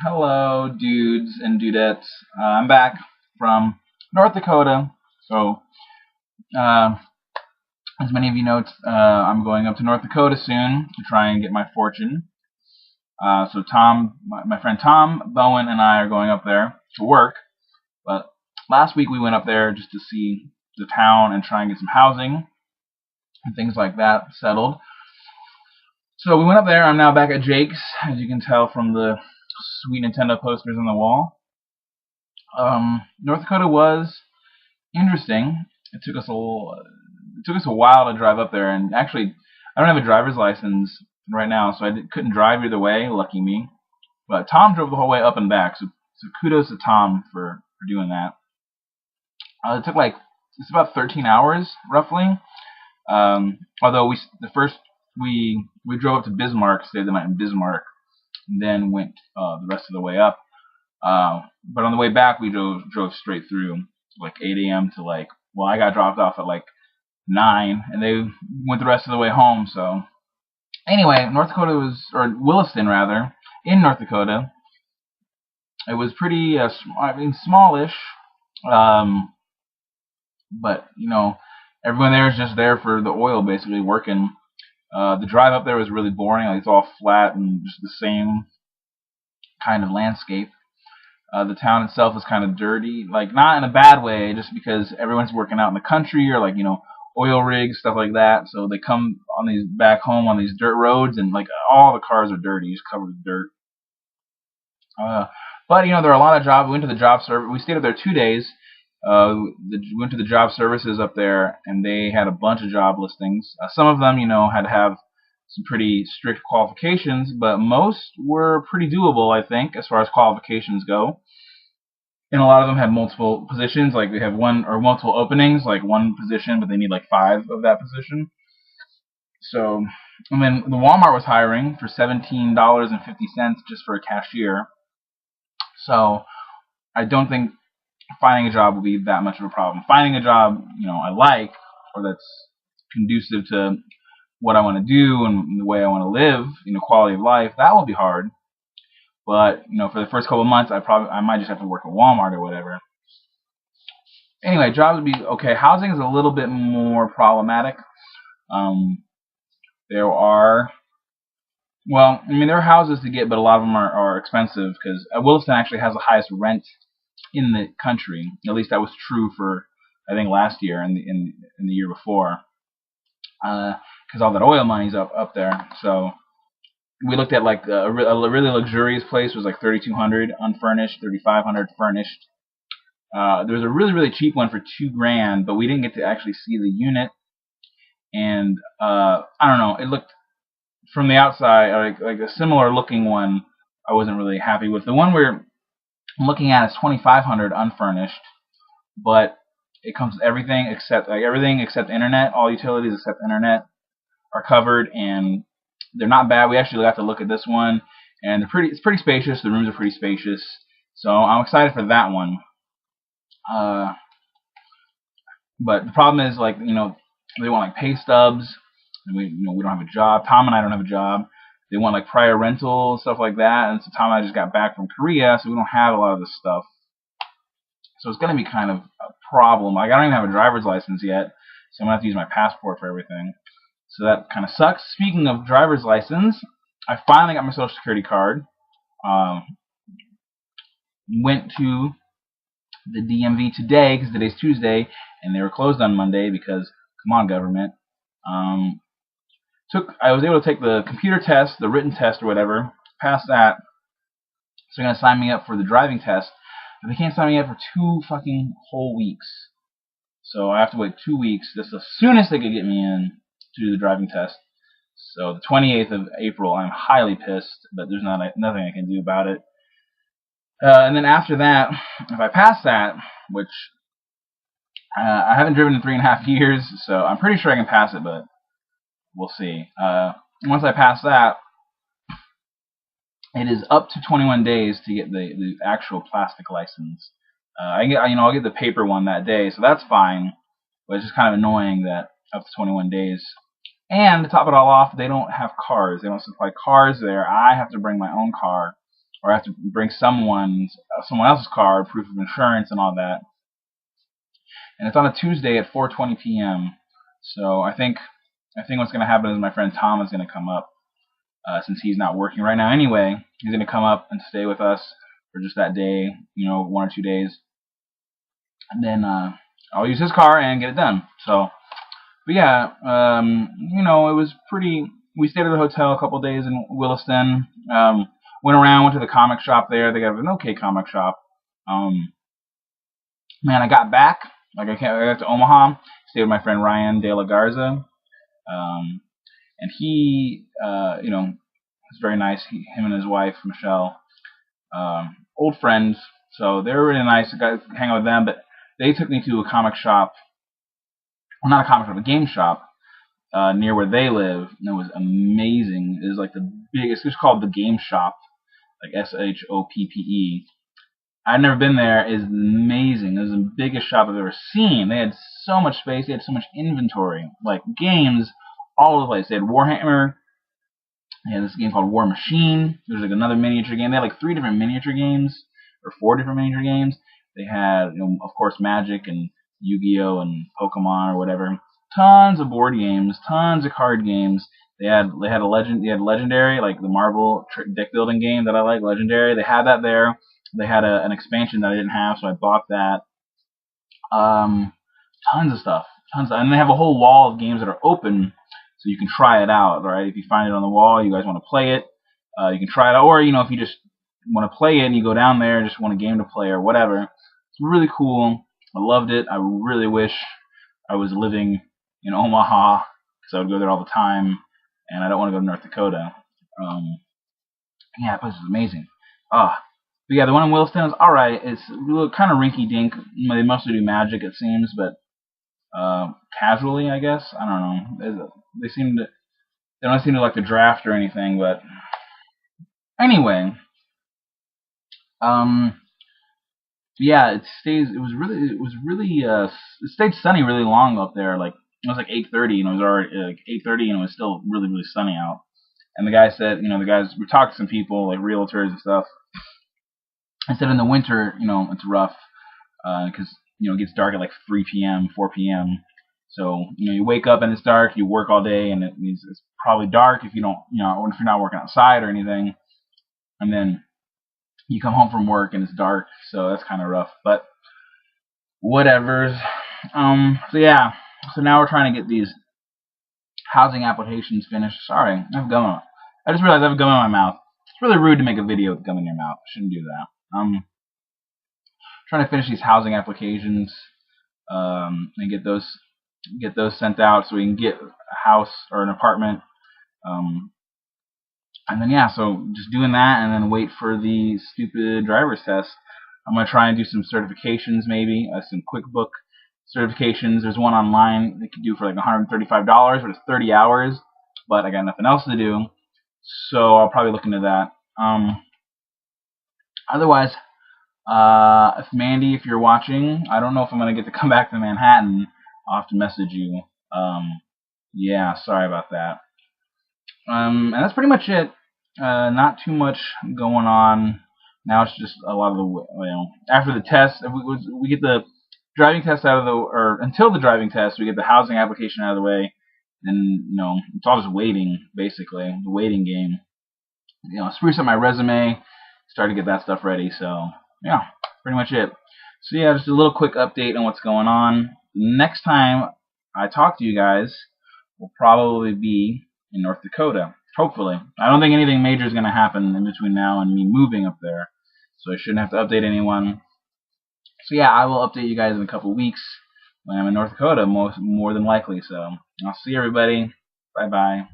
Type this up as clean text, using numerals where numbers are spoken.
Hello, dudes and dudettes. I'm back from North Dakota. So, uh, as many of you know, I'm going up to North Dakota soon to try and get my fortune. So Tom, my friend Tom Bowen, and I are going up there to work. But last week we went up there just to see the town and try and get some housing and things like that settled. So we went up there. I'm now back at Jake's, as you can tell from the sweet Nintendo posters on the wall. North Dakota was interesting. It took us a while to drive up there, and actually, I don't have a driver's license right now, so couldn't drive either way. Lucky me. But Tom drove the whole way up and back, so kudos to Tom for doing that. It took it's about 13 hours roughly. Although we drove up to Bismarck, stayed the night in Bismarck, and then went the rest of the way up. But on the way back, we drove straight through, like 8 a.m. to I got dropped off at 9, and they went the rest of the way home. So anyway, North Dakota or Williston rather, in North Dakota, it was pretty, smallish, but everyone there is just there for the oil, basically working. The drive up there was really boring. It's all flat and just the same kind of landscape. The town itself is kind of dirty, not in a bad way, just because everyone's working out in the country or oil rigs, stuff like that. So they come on these back home on these dirt roads, and all the cars are dirty, just covered with dirt. But there are a lot of jobs. We went to the job service. We stayed up there 2 days. We went to the job services up there, and they had a bunch of job listings. Some of them, had to have some pretty strict qualifications, but most were pretty doable, I think, as far as qualifications go. And a lot of them had multiple positions, they have one or multiple openings, one position, but they need 5 of that position. So, and then the Walmart was hiring for $17.50 just for a cashier. So, I don't think finding a job will be that much of a problem. Finding a job, I like, or that's conducive to what I want to do and the way I want to live, quality of life, that will be hard. But for the first couple of months, I might just have to work at Walmart or whatever. Anyway, jobs would be okay. Housing is a little bit more problematic. There are, there are houses to get, but a lot of them are expensive because Williston actually has the highest rent in the country. At least that was true for I think last year and in the year before, because all that oil money's up there. So we looked at a really luxurious place was $3,200 unfurnished, $3,500 furnished. There was a really cheap one for $2,000, but we didn't get to actually see the unit. And I don't know, it looked from the outside like a similar looking one. I wasn't really happy with. The one we're looking at is $2,500 unfurnished, but it comes with everything except internet. All utilities except internet are covered, and they're not bad. We actually got to look at this one, and it's pretty spacious. The rooms are pretty spacious, so I'm excited for that one. But the problem is they want pay stubs, and we don't have a job. Tom and I don't have a job. They want prior rental stuff like that, and so Tom and I just got back from Korea, so we don't have a lot of this stuff. So it's gonna be kind of a problem. I don't even have a driver's license yet, so I'm gonna have to use my passport for everything. So that kind of sucks. Speaking of driver's license, I finally got my Social Security card. Went to the DMV today because today's Tuesday, and they were closed on Monday because, come on, government. I was able to take the computer test, the written test or whatever, passed that. So they're gonna sign me up for the driving test, but they can't sign me up for 2 fucking whole weeks. So I have to wait 2 weeks. That's the soonest they could get me in to do the driving test. So the 28th of April, I'm highly pissed, but there's nothing I can do about it. And then after that, if I pass that, which I haven't driven in 3.5 years, so I'm pretty sure I can pass it, but we'll see. Once I pass that, it is up to 21 days to get the actual plastic license. I'll get the paper one that day, so that's fine. But it's just kind of annoying that up to 21 days. And to top it all off, they don't have cars. They don't supply cars there. I have to bring my own car, or I have to bring someone else's car, proof of insurance, and all that. And it's on a Tuesday at 4:20 p.m. So I think what's going to happen is my friend Tom is going to come up, since he's not working right now anyway. He's going to come up and stay with us for just that day, 1 or 2 days, and then I'll use his car and get it done. So, but yeah, it was pretty. We stayed at the hotel a couple days in Williston. Went around, went to the comic shop there. They got an okay comic shop. Man, I got back. I got to Omaha. Stayed with my friend Ryan De La Garza. And he, was very nice. Him and his wife, Michelle, old friends. So they were really nice. I got to hang out with them. But they took me to a comic shop. Well, not a comic shop, a game shop near where they live. And it was amazing. It was like the biggest. It was called the Game Shop, like SHOPPE. I'd never been there. It's amazing. It was the biggest shop I've ever seen. They had so much space. They had so much inventory, like games all over the place. They had Warhammer. They had this game called War Machine. There's like another miniature game. They had like 3 different miniature games, or 4 different miniature games. They had, of course, Magic and Yu-Gi-Oh and Pokemon or whatever. Tons of board games, tons of card games. They had Legendary, like the Marvel deck building game that I like, Legendary. They had that there. They had an expansion that I didn't have, so I bought that. Tons of stuff. And they have a whole wall of games that are open, so you can try it out, right? If you find it on the wall, you guys want to play it, you can try it out. Or, if you just want to play it and you go down there and just want a game to play or whatever. It's really cool. I loved it. I really wish I was living in Omaha, because I would go there all the time, and I don't want to go to North Dakota. Yeah, that place is amazing. But yeah, the one in Williston is alright. It's kind of rinky-dink. They mostly do Magic, it seems, but casually, I guess. I don't know. They don't seem to like the draft or anything, but anyway. Yeah, it stayed sunny really long up there. Like, it was like 8:30, and it was already like 8:30, and it was still really, really sunny out. And the guy said, we talked to some people, like realtors and stuff. I said in the winter, it's rough, because, it gets dark at like 3 p.m., 4 p.m. So, you wake up and it's dark, you work all day, and it means it's probably dark if you don't, if you're not working outside or anything. And then you come home from work and it's dark, so that's kind of rough. But whatever. So yeah. So now we're trying to get these housing applications finished. Sorry, I have gum. I just realized I have gum in my mouth. It's really rude to make a video with gum in your mouth. I shouldn't do that. Trying to finish these housing applications and get those sent out so we can get a house or an apartment. And then yeah, so just doing that and then wait for the stupid driver's test. I'm gonna try and do some certifications, maybe some QuickBook certifications. There's one online that you can do for like $135, but it's 30 hours. But I got nothing else to do, so I'll probably look into that. Otherwise, if Mandy, if you're watching, I don't know if I'm gonna get to come back to Manhattan. I'll have to message you. Yeah, sorry about that. And that's pretty much it. Not too much going on. Now it's just a lot of the, after the test, we get the driving test out of the, or until the driving test, we get the housing application out of the way. Then, it's all just waiting, basically, the waiting game. Spruce up my resume, start to get that stuff ready. So, yeah, pretty much it. So, yeah, just a little quick update on what's going on. Next time I talk to you guys will probably be in North Dakota, hopefully. I don't think anything major is going to happen in between now and me moving up there, so I shouldn't have to update anyone. So yeah, I will update you guys in a couple weeks when I'm in North Dakota, more than likely. So I'll see everybody. Bye bye.